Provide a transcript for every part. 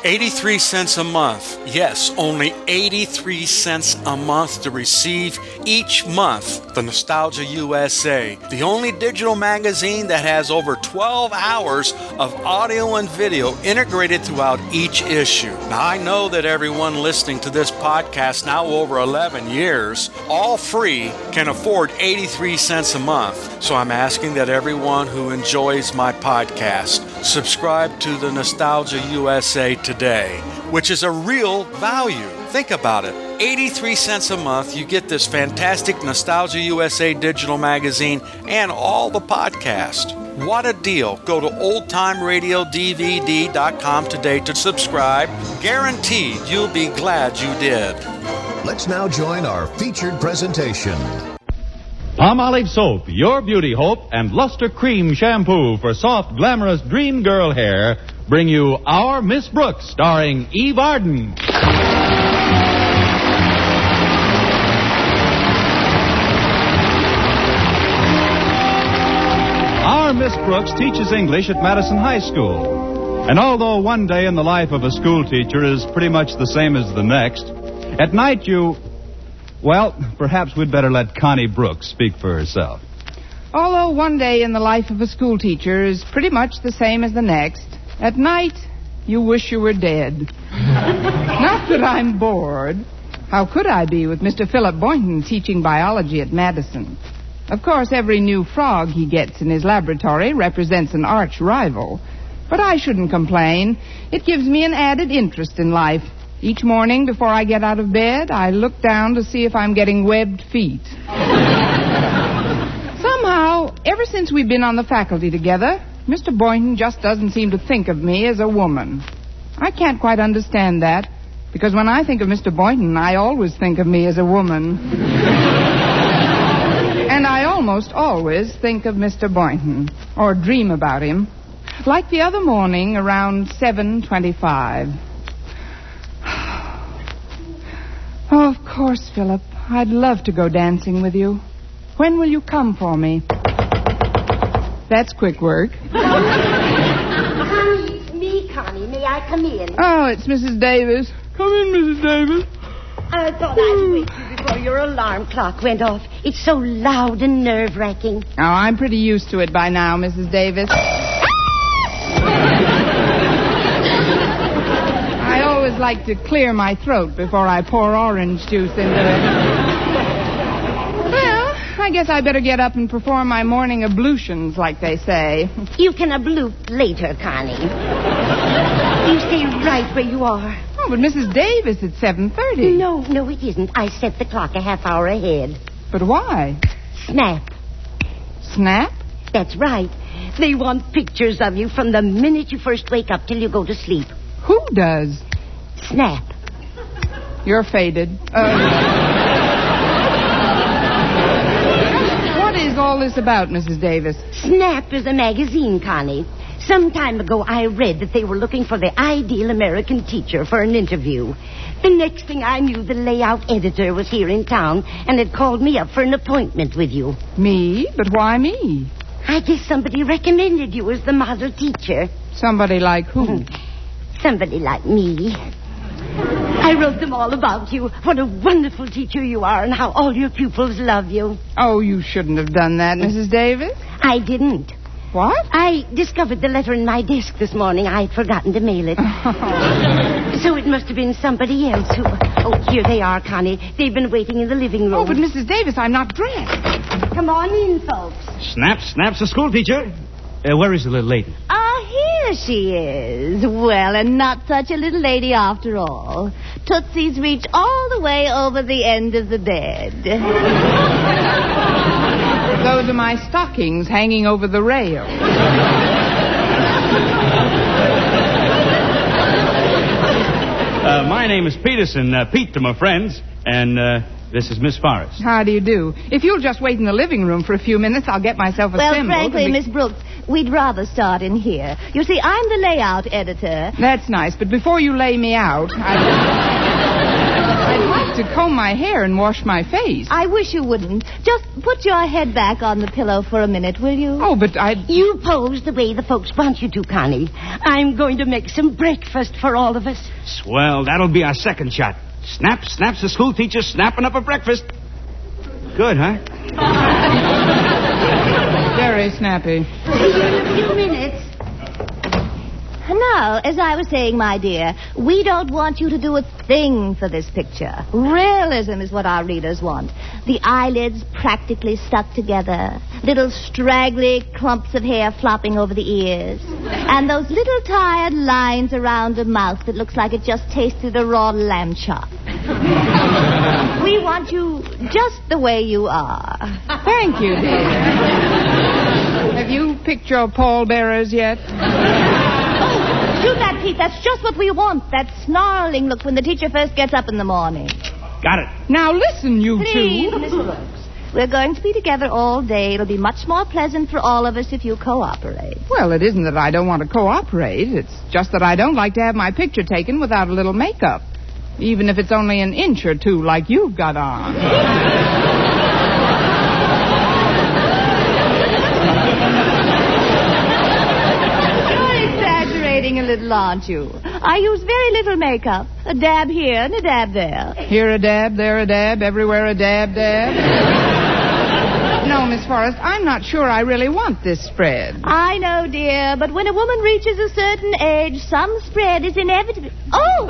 83 cents a month. Yes, only 83 cents a month to receive each month the Nostalgia USA, the only digital magazine that has over 12 hours of audio and video integrated throughout each issue. Now, I know that everyone listening to this podcast now over 11 years, all free, can afford 83 cents a month. So I'm asking that everyone who enjoys my podcast subscribe to the Nostalgia USA today, which is a real value. Think about it. 83 cents a month, you get this fantastic Nostalgia USA digital magazine and all the podcasts. What a deal. Go to oldtimeradiodvd.com today to subscribe. Guaranteed you'll be glad you did. Let's now join our featured presentation. Palmolive Soap, your beauty hope, and Luster Cream Shampoo for soft, glamorous dream girl hair bring you Our Miss Brooks, starring Eve Arden. Our Miss Brooks teaches English at Madison High School. And although one day in the life of a school teacher is pretty much the same as the next, at night well, perhaps we'd better let Connie Brooks speak for herself. Although one day in the life of a school teacher is pretty much the same as the next, at night you wish you were dead. Not that I'm bored. How could I be with Mr. Philip Boynton teaching biology at Madison? Of course, every new frog he gets in his laboratory represents an arch rival. But I shouldn't complain. It gives me an added interest in life. Each morning before I get out of bed, I look down to see if I'm getting webbed feet. Somehow, ever since we've been on the faculty together, Mr. Boynton just doesn't seem to think of me as a woman. I can't quite understand that, because when I think of Mr. Boynton, I always think of me as a woman. And I almost always think of Mr. Boynton, or dream about him, like the other morning around 7:25. Oh, of course, Philip. I'd love to go dancing with you. When will you come for me? That's quick work. Connie, it's me, Connie. May I come in? Oh, it's Mrs. Davis. Come in, Mrs. Davis. I thought I'd wake you before your alarm clock went off. It's so loud and nerve-wracking. Oh, I'm pretty used to it by now, Mrs. Davis. I always like to clear my throat before I pour orange juice into it. Well, I guess I better get up and perform my morning ablutions, like they say. You can ablute later, Connie. You stay right where you are. Oh, but Mrs. Davis, it's 7:30. No, it isn't. I set the clock a half hour ahead. But why? Snap. Snap? That's right. They want pictures of you from the minute you first wake up till you go to sleep. Who does? Snap. You're faded. What is all this about, Mrs. Davis? Snap is a magazine, Connie. Some time ago, I read that they were looking for the ideal American teacher for an interview. The next thing I knew, the layout editor was here in town and had called me up for an appointment with you. Me? But why me? I guess somebody recommended you as the model teacher. Somebody like who? Somebody like me. I wrote them all about you. What a wonderful teacher you are and how all your pupils love you. Oh, you shouldn't have done that, Mrs. Davis. I didn't. What? I discovered the letter in my desk this morning. I'd forgotten to mail it. So it must have been somebody else who... Oh, here they are, Connie. They've been waiting in the living room. Oh, but Mrs. Davis, I'm not dressed. Come on in, folks. Snap's the school teacher. Where is the little lady? Here she is. Well, and not such a little lady after all. Tootsie's reached all the way over the end of the bed. Those are my stockings hanging over the rail. My name is Peterson, Pete to my friends, and this is Miss Forrest. How do you do? If you'll just wait in the living room for a few minutes, I'll get myself assembled. Well, frankly, Miss Brooks, we'd rather start in here. You see, I'm the layout editor. That's nice, but before you lay me out, I'd like to comb my hair and wash my face. I wish you wouldn't. Just put your head back on the pillow for a minute, will you? Oh, but You pose the way the folks want you to, Connie. I'm going to make some breakfast for all of us. Swell, that'll be our second shot. Snaps the school teacher snapping up a breakfast. Good, huh? Very snappy. A few minutes. Now, as I was saying, my dear, we don't want you to do a thing for this picture. Realism is what our readers want. The eyelids practically stuck together, little straggly clumps of hair flopping over the ears, and those little tired lines around a mouth that looks like it just tasted a raw lamb chop. We want you just the way you are. Thank you, dear. Have you picked your pallbearers yet? Do that, Pete. That's just what we want. That snarling look when the teacher first gets up in the morning. Got it. Now listen, you Please, two. Miss Brooks. We're going to be together all day. It'll be much more pleasant for all of us if you cooperate. Well, it isn't that I don't want to cooperate. It's just that I don't like to have my picture taken without a little makeup. Even if it's only an inch or two like you've got on. A little, aren't you? I use very little makeup. A dab here and a dab there. Here a dab, there a dab, everywhere a dab. No, Miss Forrest, I'm not sure I really want this spread. I know, dear, but when a woman reaches a certain age, some spread is inevitable. Oh!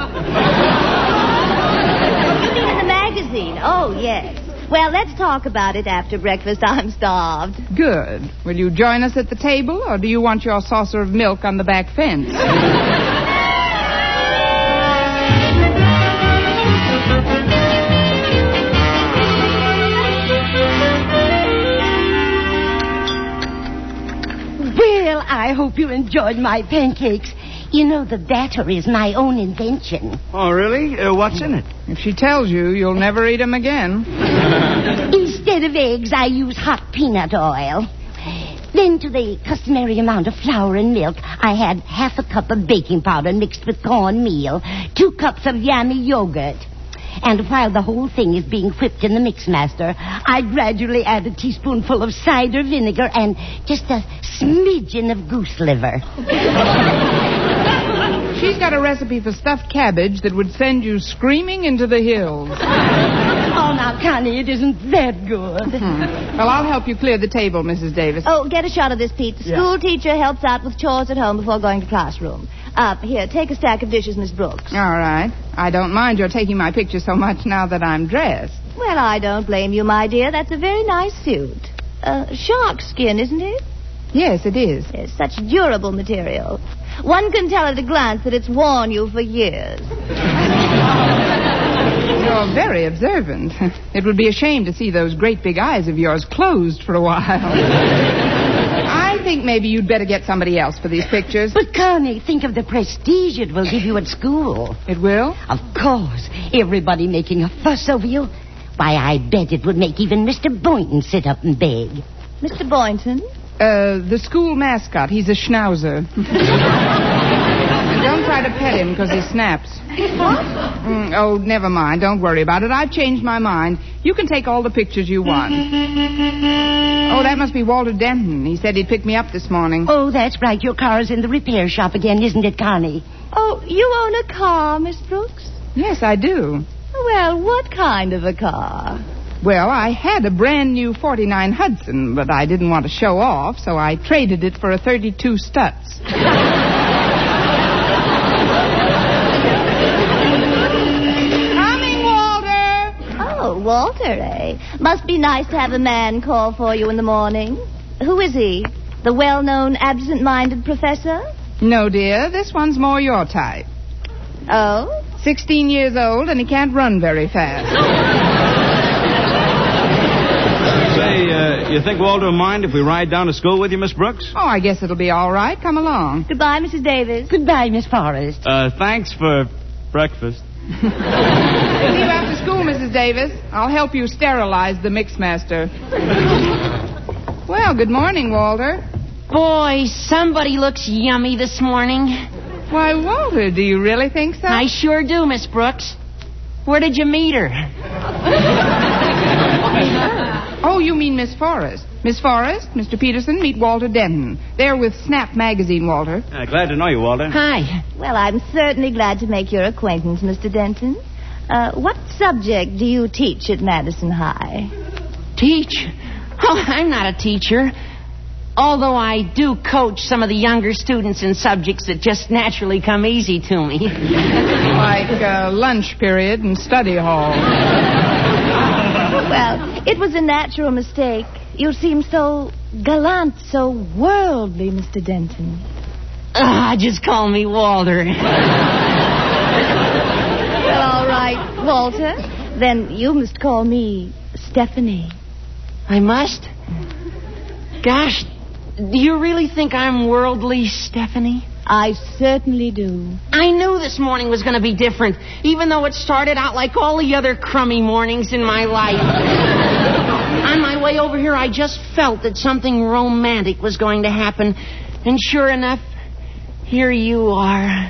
You mean in the magazine? Oh, yes. Well, let's talk about it after breakfast. I'm starved. Good. Will you join us at the table, or do you want your saucer of milk on the back fence? Well, I hope you enjoyed my pancakes. You know, the batter is my own invention. Oh, really? What's in it? If she tells you, you'll never eat 'em again. Instead of eggs, I use hot peanut oil. Then to the customary amount of flour and milk, I add half a cup of baking powder mixed with cornmeal, 2 cups of yummy yogurt. And while the whole thing is being whipped in the mixmaster, I gradually add a teaspoonful of cider vinegar and just a smidgen of goose liver. She's got a recipe for stuffed cabbage that would send you screaming into the hills. Oh, now, Connie, it isn't that good. Well, I'll help you clear the table, Mrs. Davis. Oh, get a shot of this, Pete. The school teacher helps out with chores at home before going to classroom. Here, take a stack of dishes, Miss Brooks. All right. I don't mind your taking my picture so much now that I'm dressed. Well, I don't blame you, my dear. That's a very nice suit. Shark skin, isn't it? Yes, it is. It's such durable material. One can tell at a glance that it's worn you for years. You're very observant. It would be a shame to see those great big eyes of yours closed for a while. I think maybe you'd better get somebody else for these pictures. But, Connie, think of the prestige it will give you at school. It will? Of course. Everybody making a fuss over you. Why, I bet it would make even Mr. Boynton sit up and beg. Mr. Boynton? The school mascot. He's a schnauzer. And don't try to pet him because he snaps. What? Oh, never mind. Don't worry about it. I've changed my mind. You can take all the pictures you want. Oh, that must be Walter Denton. He said he'd pick me up this morning. Oh, that's right. Your car's in the repair shop again, isn't it, Connie? Oh, you own a car, Miss Brooks? Yes, I do. Well, what kind of a car? Well, I had a brand new 49 Hudson, but I didn't want to show off, so I traded it for a 32 Stutz. Coming, Walter! Oh, Walter, eh? Must be nice to have a man call for you in the morning. Who is he? The well-known absent-minded professor? No, dear. This one's more your type. Oh? 16 years old, and he can't run very fast. Say, you think Walter will mind if we ride down to school with you, Miss Brooks? Oh, I guess it'll be all right. Come along. Goodbye, Mrs. Davis. Goodbye, Miss Forrest. Thanks for breakfast. See you after school, Mrs. Davis. I'll help you sterilize the mixmaster. Well, good morning, Walter. Boy, somebody looks yummy this morning. Why, Walter, do you really think so? I sure do, Miss Brooks. Where did you meet her? Oh, you mean Miss Forrest. Miss Forrest, Mr. Peterson, meet Walter Denton. They're with Snap Magazine, Walter. Glad to know you, Walter. Hi. Well, I'm certainly glad to make your acquaintance, Mr. Denton. What subject do you teach at Madison High? Teach? Oh, I'm not a teacher. Although I do coach some of the younger students in subjects that just naturally come easy to me. Like lunch period and study hall. Well, it was a natural mistake. You seem so gallant, so worldly, Mr. Denton. Just call me Walter. Well, all right, Walter. Then you must call me Stephanie. I must? Gosh, do you really think I'm worldly, Stephanie? I certainly do. I knew this morning was going to be different, even though it started out like all the other crummy mornings in my life. On my way over here, I just felt that something romantic was going to happen. And sure enough, here you are.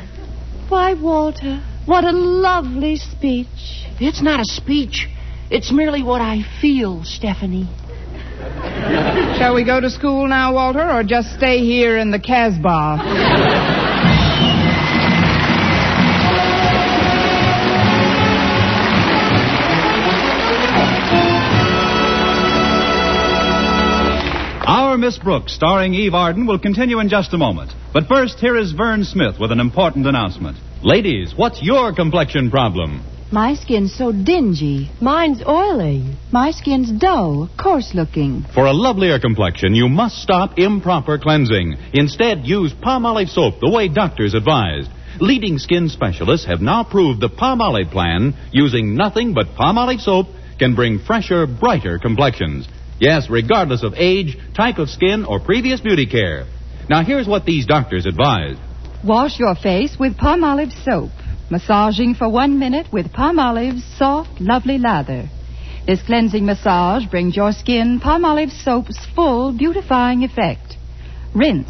Why, Walter, what a lovely speech. It's not a speech. It's merely what I feel, Stephanie. Shall we go to school now, Walter, or just stay here in the Casbah? Our Miss Brooks, starring Eve Arden, will continue in just a moment. But first, here is Vern Smith with an important announcement. Ladies, what's your complexion problem? My skin's so dingy. Mine's oily. My skin's dull, coarse-looking. For a lovelier complexion, you must stop improper cleansing. Instead, use Palmolive soap the way doctors advised. Leading skin specialists have now proved the Palmolive plan, using nothing but Palmolive soap, can bring fresher, brighter complexions. Yes, regardless of age, type of skin, or previous beauty care. Now, here's what these doctors advised. Wash your face with Palmolive soap. Massaging for 1 minute with Palmolive's soft, lovely lather. This cleansing massage brings your skin Palmolive soap's full beautifying effect. Rinse.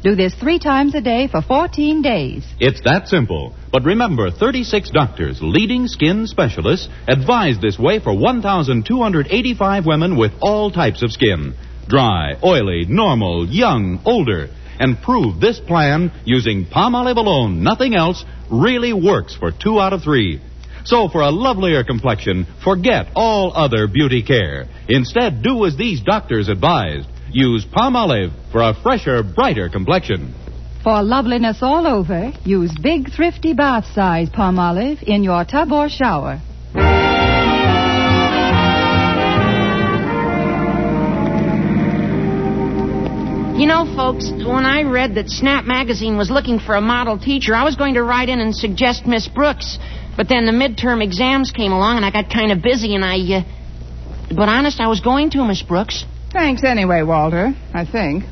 Do this 3 times a day for 14 days. It's that simple. But remember, 36 doctors, leading skin specialists, advised this way for 1,285 women with all types of skin. Dry, oily, normal, young, older. And proved this plan, using Palmolive alone, nothing else, really works for 2 out of 3. So for a lovelier complexion, forget all other beauty care. Instead, do as these doctors advised. Use Palmolive for a fresher, brighter complexion. For loveliness all over, use big, thrifty bath-size Palmolive in your tub or shower. You know, folks, when I read that Snap Magazine was looking for a model teacher, I was going to write in and suggest Miss Brooks. But then the midterm exams came along, and I got kind of busy, and But honest, I was going to, Miss Brooks. Thanks anyway, Walter, I think.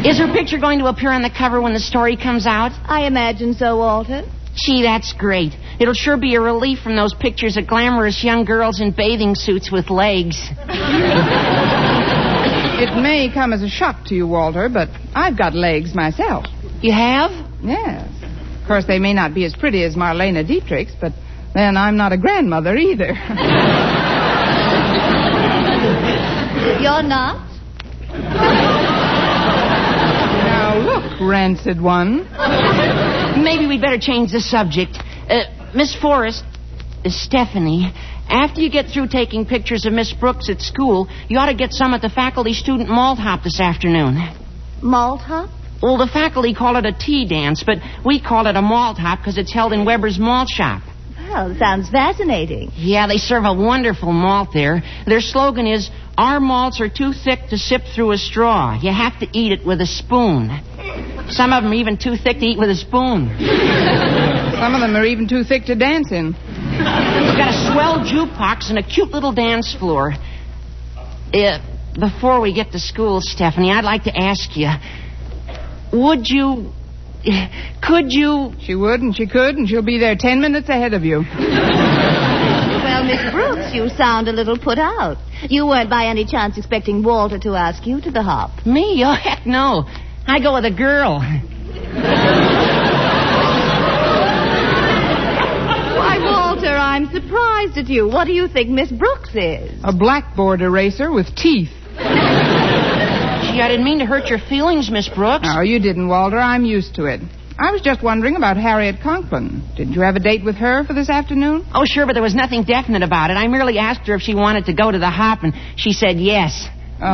Is her picture going to appear on the cover when the story comes out? I imagine so, Walter. Gee, that's great. It'll sure be a relief from those pictures of glamorous young girls in bathing suits with legs. It may come as a shock to you, Walter, but I've got legs myself. You have? Yes. Of course, they may not be as pretty as Marlene Dietrich's, but then I'm not a grandmother either. You're not? Now, look, rancid one. Maybe we'd better change the subject. Miss Forrest, Stephanie, after you get through taking pictures of Miss Brooks at school, you ought to get some at the faculty student malt hop this afternoon. Malt hop? Well, the faculty call it a tea dance, but we call it a malt hop because it's held in Weber's Malt Shop. Well, sounds fascinating. Yeah, they serve a wonderful malt there. Their slogan is, "Our malts are too thick to sip through a straw. You have to eat it with a spoon." Some of them are even too thick to eat with a spoon. Some of them are even too thick to dance in. We've got a swell jukebox and a cute little dance floor. Before we get to school, Stephanie, I'd like to ask you, could you... She would and she could, and she'll be there 10 minutes ahead of you. Well, Miss Brooks, you sound a little put out. You weren't by any chance expecting Walter to ask you to the hop. Me? Oh, heck no. I go with a girl. Why, Walter, I'm surprised at you. What do you think Miss Brooks is? A blackboard eraser with teeth. Gee, I didn't mean to hurt your feelings, Miss Brooks. No, you didn't, Walter. I'm used to it. I was just wondering about Harriet Conklin. Didn't you have a date with her for this afternoon? Oh, sure, but there was nothing definite about it. I merely asked her if she wanted to go to the hop, and she said yes. Oh.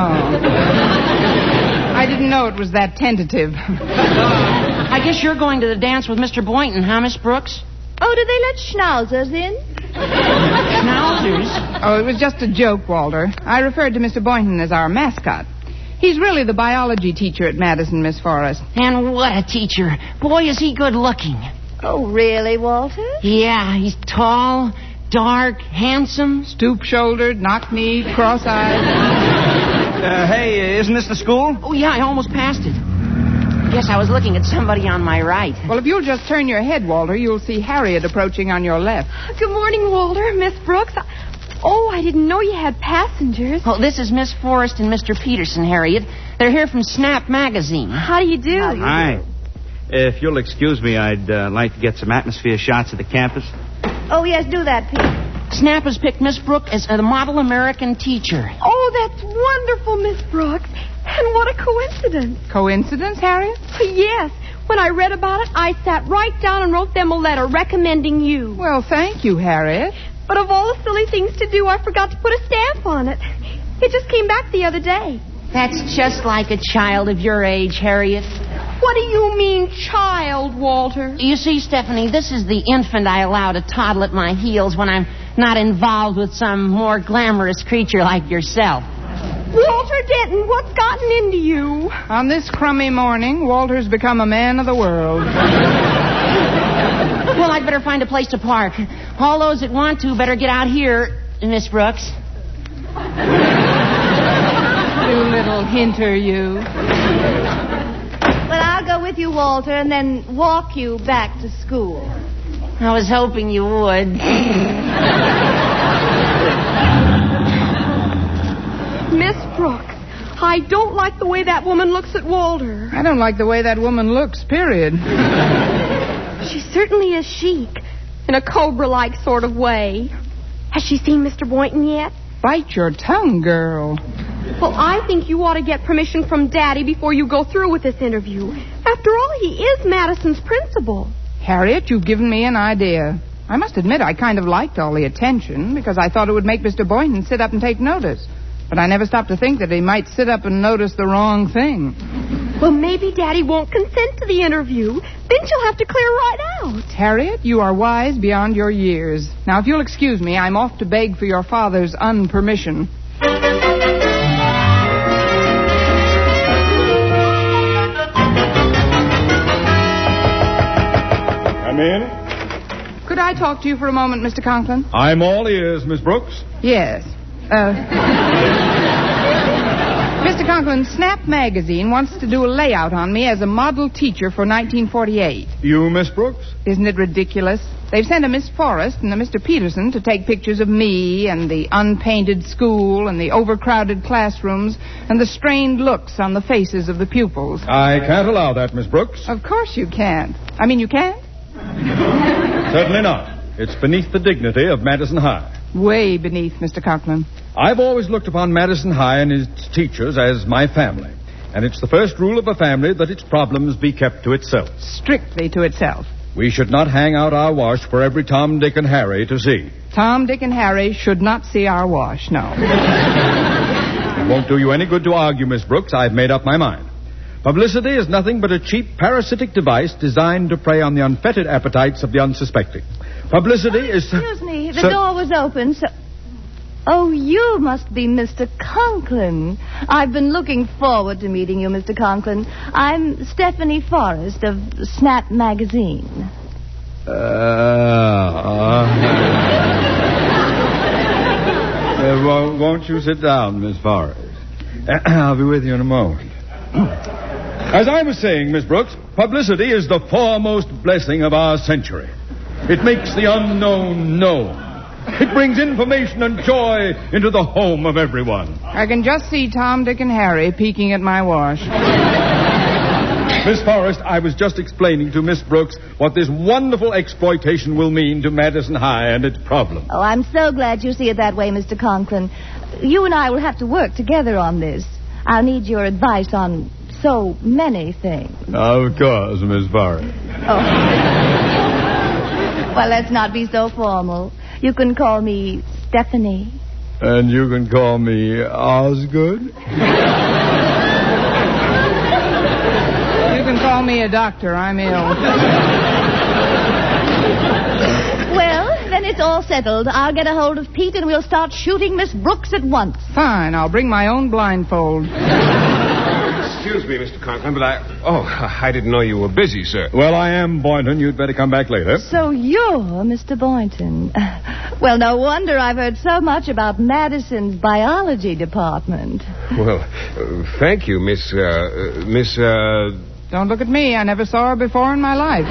I didn't know it was that tentative. I guess you're going to the dance with Mr. Boynton, huh, Miss Brooks? Oh, do they let schnauzers in? Schnauzers? Oh, it was just a joke, Walter. I referred to Mr. Boynton as our mascot. He's really the biology teacher at Madison, Miss Forrest. And what a teacher. Boy, is he good looking. Oh, really, Walter? Yeah, he's tall, dark, handsome. Stoop-shouldered, knock-kneed, cross-eyed. Hey, isn't this the school? Oh, yeah, I almost passed it. Guess I was looking at somebody on my right. Well, if you'll just turn your head, Walter, you'll see Harriet approaching on your left. Good morning, Walter. Miss Brooks. Oh, I didn't know you had passengers. Oh, this is Miss Forrest and Mr. Peterson, Harriet. They're here from Snap Magazine. How do you do? Hi. If you'll excuse me, I'd like to get some atmosphere shots of the campus. Oh, yes, do that, Pete. Snap has picked Miss Brooks as the model American teacher. Oh, that's wonderful, Miss Brooks. And what a coincidence. Coincidence, Harriet? Yes. When I read about it, I sat right down and wrote them a letter recommending you. Well, thank you, Harriet. But of all the silly things to do, I forgot to put a stamp on it. It just came back the other day. That's just like a child of your age, Harriet. What do you mean, child, Walter? You see, Stephanie, this is the infant I allow to toddle at my heels when I'm not involved with some more glamorous creature like yourself. Walter Denton, what's gotten into you? On this crummy morning, Walter's become a man of the world. Well, I'd better find a place to park. All those that want to better get out here, Miss Brooks. You little hinter, you. Well, I'll go with you, Walter, and then walk you back to school. I was hoping you would. Miss Brooks, I don't like the way that woman looks at Walter. I don't like the way that woman looks, period. She certainly is chic, in a cobra-like sort of way. Has she seen Mr. Boynton yet? Bite your tongue, girl. Well, I think you ought to get permission from Daddy before you go through with this interview. After all, he is Madison's principal. Harriet, you've given me an idea. I must admit I kind of liked all the attention because I thought it would make Mr. Boynton sit up and take notice. But I never stopped to think that he might sit up and notice the wrong thing. Well, maybe Daddy won't consent to the interview. Then she'll have to clear right out. Harriet, you are wise beyond your years. Now, if you'll excuse me, I'm off to beg for your father's unpermission. Come in. Could I talk to you for a moment, Mr. Conklin? I'm all ears, Miss Brooks. Yes. Mr. Conklin, Snap Magazine wants to do a layout on me as a model teacher for 1948. You, Miss Brooks? Isn't it ridiculous? They've sent a Miss Forrest and a Mr. Peterson to take pictures of me and the unpainted school and the overcrowded classrooms and the strained looks on the faces of the pupils. I can't allow that, Miss Brooks. Of course you can't. I mean, you can't? Certainly not. It's beneath the dignity of Madison High. Way beneath, Mr. Conklin. I've always looked upon Madison High and its teachers as my family. And it's the first rule of a family that its problems be kept to itself. Strictly to itself. We should not hang out our wash for every Tom, Dick, and Harry to see. Tom, Dick, and Harry should not see our wash, no. It won't do you any good to argue, Miss Brooks. I've made up my mind. Publicity is nothing but a cheap parasitic device designed to prey on the unfettered appetites of the unsuspecting. Publicity is... Excuse me, the door was open, so... Oh, you must be Mr. Conklin. I've been looking forward to meeting you, Mr. Conklin. I'm Stephanie Forrest of Snap Magazine. Won't you sit down, Miss Forrest? I'll be with you in a moment. As I was saying, Miss Brooks, publicity is the foremost blessing of our century. It makes the unknown known. It brings information and joy into the home of everyone. I can just see Tom, Dick, and Harry peeking at my wash. Miss Forrest, I was just explaining to Miss Brooks what this wonderful exploitation will mean to Madison High and its problems. Oh, I'm so glad you see it that way, Mr. Conklin. You and I will have to work together on this. I'll need your advice on so many things. Of course, Miss Forrest. Oh. Well, let's not be so formal. You can call me Stephanie. And you can call me Osgood. You can call me a doctor. I'm ill. Well, then it's all settled. I'll get a hold of Pete and we'll start shooting Miss Brooks at once. Fine. I'll bring my own blindfold. Excuse me, Mr. Conklin, but I didn't know you were busy, sir. Well, I am, Boynton. You'd better come back later. So you're Mr. Boynton. Well, no wonder I've heard so much about Madison's biology department. Well, thank you, Miss... Don't look at me. I never saw her before in my life.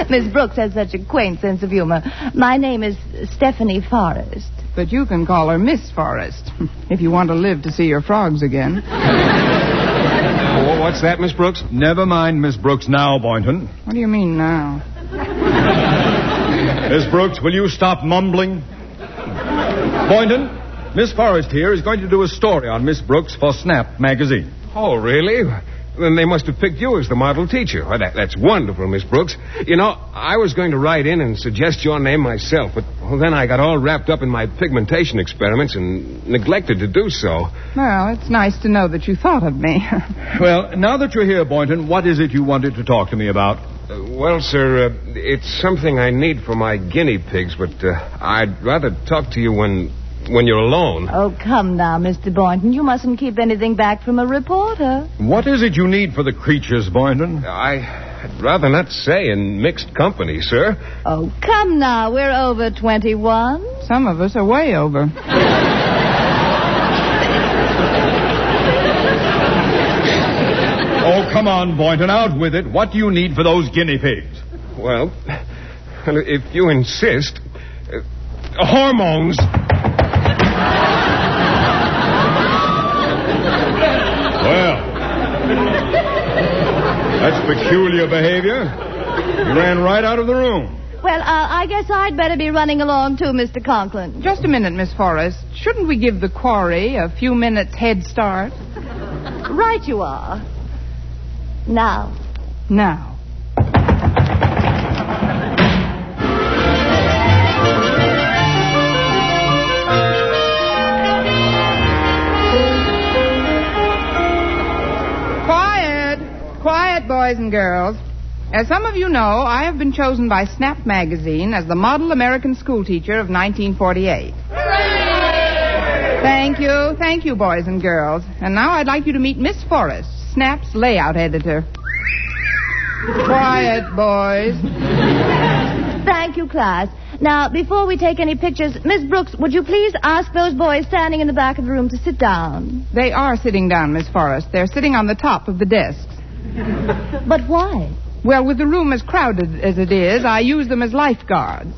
Miss Brooks has such a quaint sense of humor. My name is Stephanie Forrest. But you can call her Miss Forrest, if you want to live to see your frogs again. Oh, what's that, Miss Brooks? Never mind Miss Brooks now, Boynton. What do you mean now? Miss Brooks, will you stop mumbling? Boynton, Miss Forrest here is going to do a story on Miss Brooks for Snap magazine. Oh, really? Then they must have picked you as the model teacher. Well, that's wonderful, Miss Brooks. You know, I was going to write in and suggest your name myself, but then I got all wrapped up in my pigmentation experiments and neglected to do so. Well, it's nice to know that you thought of me. Well, now that you're here, Boynton, what is it you wanted to talk to me about? Well, sir, it's something I need for my guinea pigs, but I'd rather talk to you when you're alone. Oh, come now, Mr. Boynton. You mustn't keep anything back from a reporter. What is it you need for the creatures, Boynton? I'd rather not say in mixed company, sir. Oh, come now. We're over 21. Some of us are way over. Oh, come on, Boynton. Out with it. What do you need for those guinea pigs? Well, if you insist, hormones. Well, that's peculiar behavior. You ran right out of the room. Well, I guess I'd better be running along too, Mr. Conklin. Just a minute, Miss Forrest. Shouldn't we give the quarry a few minutes head start? Right you are. Now. Quiet, boys and girls. As some of you know, I have been chosen by Snap magazine as the model American schoolteacher of 1948. Thank you, boys and girls. And now I'd like you to meet Miss Forrest, Snap's layout editor. Quiet, boys. Thank you, class. Now, before we take any pictures, Miss Brooks, would you please ask those boys standing in the back of the room to sit down? They are sitting down, Miss Forrest. They're sitting on the top of the desks. But why? Well, with the room as crowded as it is, I use them as lifeguards.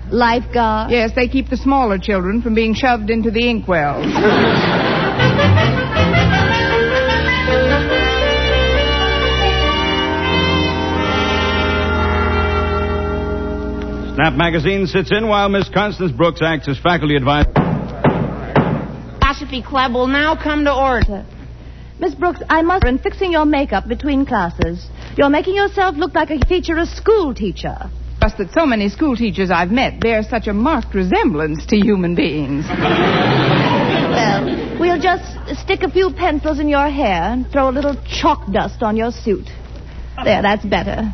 Lifeguards? Yes, they keep the smaller children from being shoved into the inkwells. Snap magazine sits in while Miss Constance Brooks acts as faculty advisor. Philosophy Club will now come to order. Miss Brooks, I must in fixing your makeup between classes. You're making yourself look like a teacher, a school teacher. Just that so many school teachers I've met bear such a marked resemblance to human beings. Well, we'll just stick a few pencils in your hair and throw a little chalk dust on your suit. There, that's better.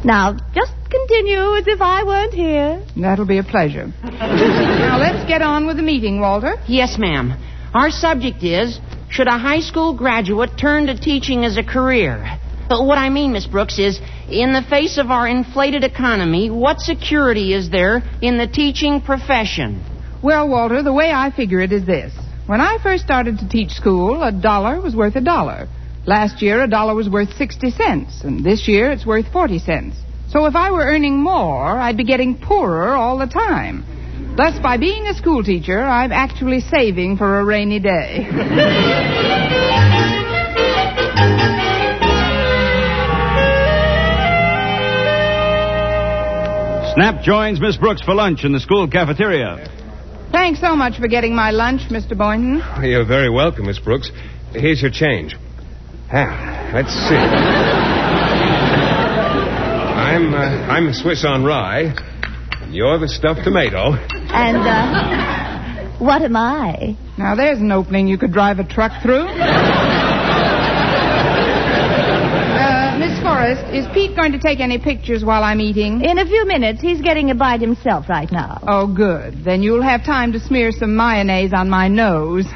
Now, just continue as if I weren't here. That'll be a pleasure. Now, let's get on with the meeting, Walter. Yes, ma'am. Our subject is, should a high school graduate turn to teaching as a career? But what I mean, Miss Brooks, is in the face of our inflated economy, what security is there in the teaching profession? Well, Walter, the way I figure it is this. When I first started to teach school, $1 was worth $1. Last year, $1 was worth 60 cents, and this year it's worth 40 cents. So if I were earning more, I'd be getting poorer all the time. Thus, by being a school teacher, I'm actually saving for a rainy day. Snap joins Miss Brooks for lunch in the school cafeteria. Thanks so much for getting my lunch, Mr. Boynton. You're very welcome, Miss Brooks. Here's your change. Let's see. I'm Swiss on rye. You're the stuffed tomato. And, what am I? Now, there's an opening you could drive a truck through. Miss Forrest, is Pete going to take any pictures while I'm eating? In a few minutes. He's getting a bite himself right now. Oh, good. Then you'll have time to smear some mayonnaise on my nose.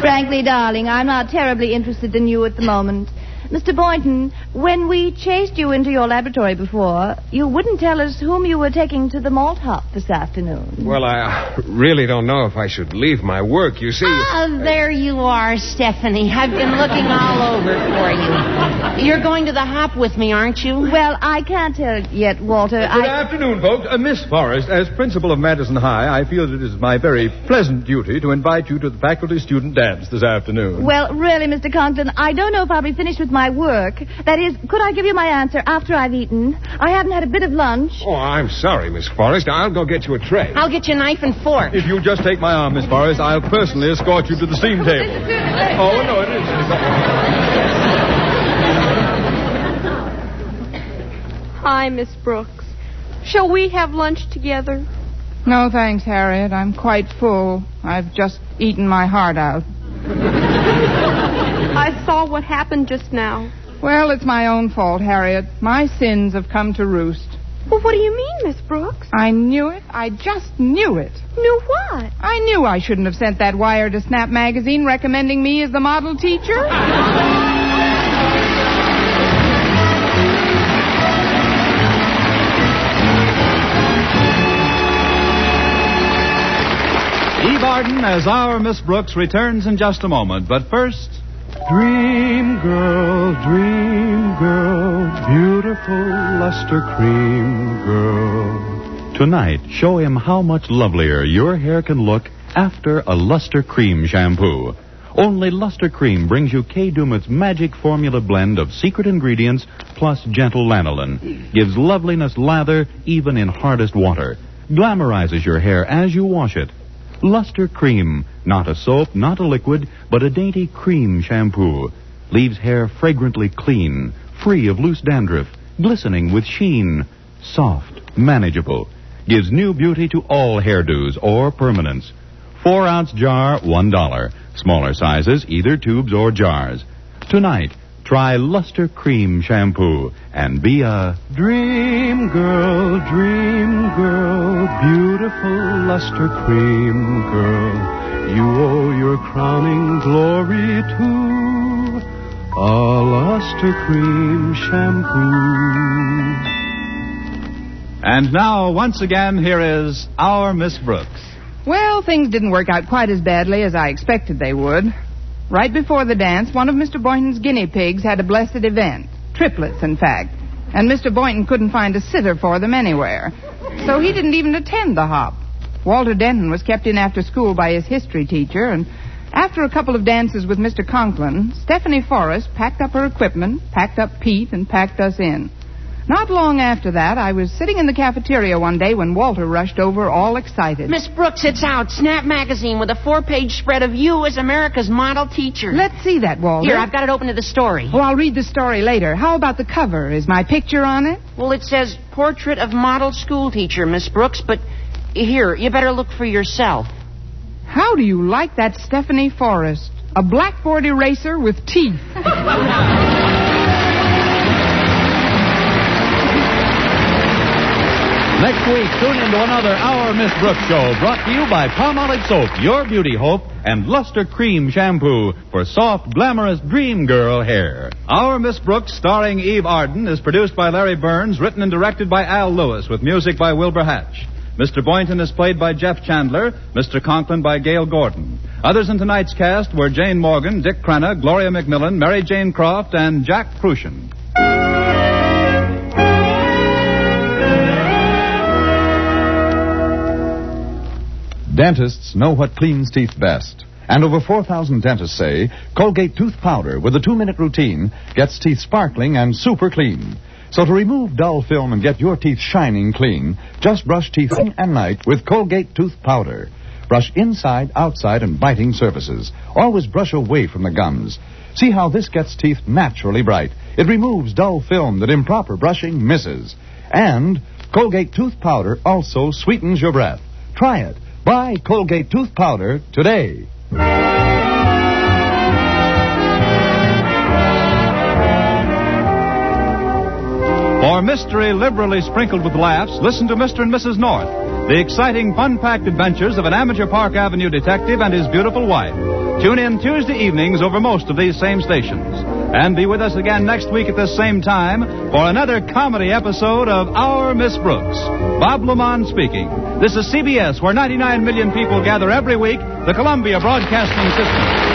Frankly, darling, I'm not terribly interested in you at the moment. Mr. Boynton, when we chased you into your laboratory before, you wouldn't tell us whom you were taking to the malt hop this afternoon. Well, I really don't know if I should leave my work, you see. Oh, there you are, Stephanie. I've been looking all over for you. You're going to the hop with me, aren't you? Well, I can't tell yet, Walter. Good afternoon, folks. Miss Forrest, as principal of Madison High, I feel that it is my very pleasant duty to invite you to the faculty-student dance this afternoon. Well, really, Mr. Conklin, I don't know if I'll be finished with my work. That is, could I give you my answer after I've eaten? I haven't had a bit of lunch. Oh, I'm sorry, Miss Forrest. I'll go get you a tray. I'll get you a knife and fork. If you'll just take my arm, Miss Forrest, I'll personally escort you to the steam table. Oh, no, it is. Hi, Miss Brooks. Shall we have lunch together? No, thanks, Harriet. I'm quite full. I've just eaten my heart out. I saw what happened just now. Well, it's my own fault, Harriet. My sins have come to roost. Well, what do you mean, Miss Brooks? I knew it. I just knew it. Knew what? I knew I shouldn't have sent that wire to Snap Magazine recommending me as the model teacher. Eve Arden as our Miss Brooks returns in just a moment. But first... Dream girl, beautiful luster cream girl. Tonight, show him how much lovelier your hair can look after a Luster Cream shampoo. Only Luster Cream brings you Kay Daumit's magic formula blend of secret ingredients plus gentle lanolin. Gives loveliness lather even in hardest water. Glamorizes your hair as you wash it. Luster Cream, not a soap, not a liquid, but a dainty cream shampoo. Leaves hair fragrantly clean, free of loose dandruff, glistening with sheen. Soft, manageable. Gives new beauty to all hairdos or permanents. 4-ounce jar, $1. Smaller sizes, either tubes or jars. Tonight, try Luster Cream shampoo and be a Dream girl, beautiful luster cream girl. You owe your crowning glory to a luster cream shampoo. And now, once again, here is our Miss Brooks. Well, things didn't work out quite as badly as I expected they would. Right before the dance, one of Mr. Boynton's guinea pigs had a blessed event. Triplets, in fact. And Mr. Boynton couldn't find a sitter for them anywhere. So he didn't even attend the hop. Walter Denton was kept in after school by his history teacher, and after a couple of dances with Mr. Conklin, Stephanie Forrest packed up her equipment, packed up Pete, and packed us in. Not long after that, I was sitting in the cafeteria one day when Walter rushed over all excited. Miss Brooks, it's out. Snap Magazine with a 4-page spread of you as America's model teacher. Let's see that, Walter. Here, I've got it open to the story. Oh, I'll read the story later. How about the cover? Is my picture on it? Well, it says Portrait of Model School Teacher, Miss Brooks, but here, you better look for yourself. How do you like that Stephanie Forrest? A blackboard eraser with teeth. Next week, tune into another Our Miss Brooks show brought to you by Palmolive Soap, your beauty hope, and Luster Cream Shampoo for soft, glamorous dream girl hair. Our Miss Brooks, starring Eve Arden, is produced by Larry Burns, written and directed by Al Lewis, with music by Wilbur Hatch. Mr. Boynton is played by Jeff Chandler, Mr. Conklin by Gail Gordon. Others in tonight's cast were Jane Morgan, Dick Crenna, Gloria McMillan, Mary Jane Croft, and Jack Crucian. Dentists know what cleans teeth best. And over 4,000 dentists say Colgate Tooth Powder with a 2-minute routine gets teeth sparkling and super clean. So to remove dull film and get your teeth shining clean, just brush teeth day and night with Colgate tooth powder. Brush inside, outside, and biting surfaces. Always brush away from the gums. See how this gets teeth naturally bright. It removes dull film that improper brushing misses. And Colgate tooth powder also sweetens your breath. Try it. Buy Colgate tooth powder today. For mystery liberally sprinkled with laughs, listen to Mr. and Mrs. North, the exciting, fun-packed adventures of an amateur Park Avenue detective and his beautiful wife. Tune in Tuesday evenings over most of these same stations. And be with us again next week at this same time for another comedy episode of Our Miss Brooks. Bob Lamont speaking. This is CBS, where 99 million people gather every week, the Columbia Broadcasting System.